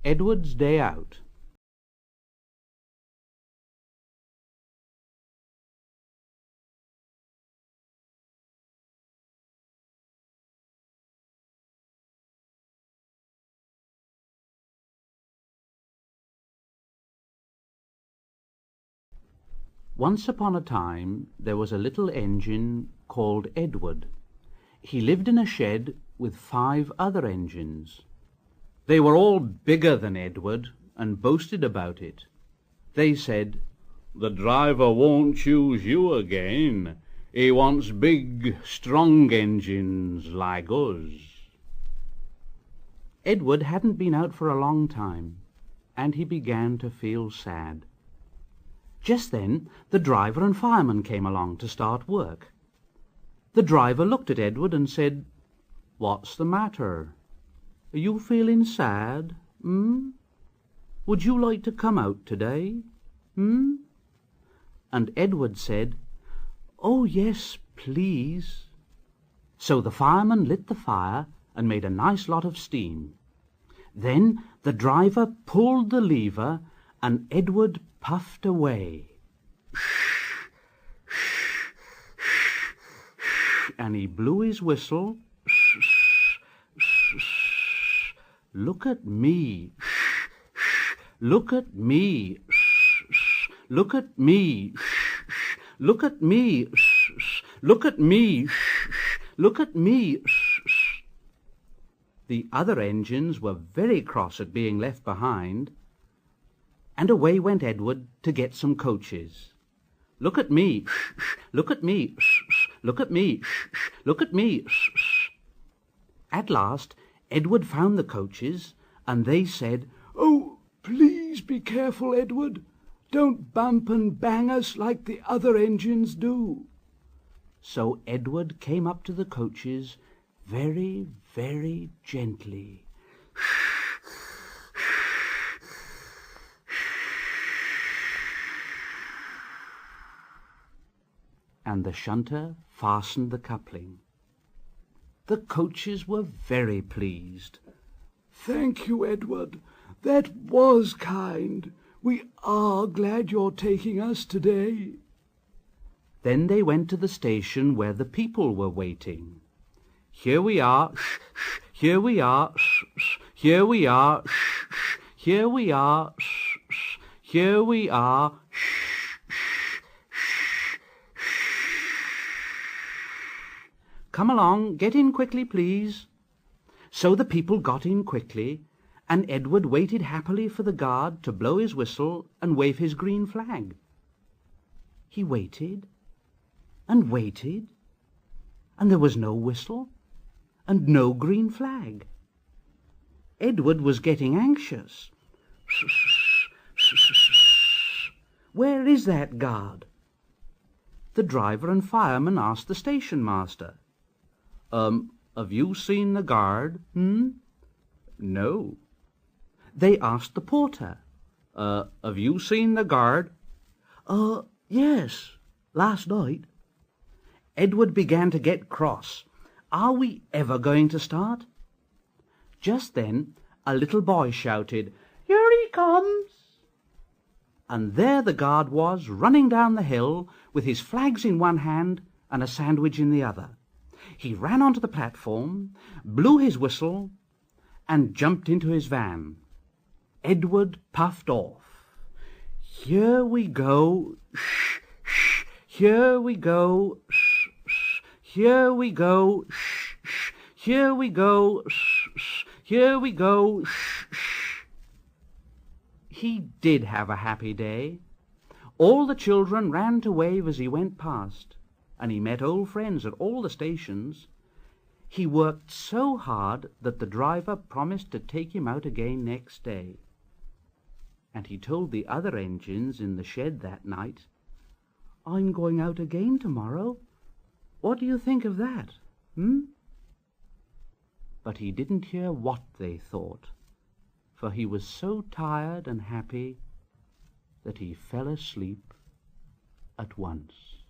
Edward's Day Out. Once upon a time there was a little engine called Edward. He lived in a shed with 5 other engines. They were all bigger than Edward and boasted about it. They said, "The driver won't choose you again. He wants big, strong engines like us." Edward hadn't been out for a long time, and he began to feel sad. Just then the driver and fireman came along to start work. The driver looked at Edward and said, "What's the matter? Are you feeling sad? Would you like to come out today? And Edward said, "Oh, yes, please." So the fireman lit the fire and made a nice lot of steam. Then the driver pulled the lever and Edward puffed away. And he blew his whistle. "Look at me. Look at me. Look at me. Look at me. Look at me. Look at me." The other engines were very cross at being left behind, and away went Edward to get some coaches. "Look at me. Look at me. Look at me. Look at me." At last Edward found the coaches, and they said, "Oh, please be careful, Edward. Don't bump and bang us like the other engines do." So Edward came up to the coaches very, very gently. And the shunter fastened the coupling. The coaches were very pleased. "Thank you, Edward. That was kind. We are glad you're taking us today." Then they went to the station where the people were waiting. "Here we are, here we are, here we are, here we are, here we are." "Come along, get in quickly, please." So the people got in quickly, and Edward waited happily for the guard to blow his whistle and wave his green flag. He waited and waited, and there was no whistle and no green flag. Edward was getting anxious. "Where is that guard?" The driver and fireman asked the station master. Have you seen the guard? No." They asked the porter. Have you seen the guard? Yes, last night." Edward began to get cross. Are we ever going to start? Just then a little boy shouted, "Here he comes!" And there the guard was, running down the hill with his flags in one hand and a sandwich in the other. He ran onto the platform, blew his whistle, and jumped into his van. Edward puffed off. "Here we go, shh, shh, here we go, shh, shh, here we go, shh, shh, here we go, shh, shh, here we go, shh, shh." He did have a happy day. All the children ran to wave as he went past, and he met old friends at all the stations. He worked so hard that the driver promised to take him out again next day. And he told the other engines in the shed that night, "I'm going out again tomorrow. What do you think of that, But he didn't hear what they thought, for he was so tired and happy that he fell asleep at once.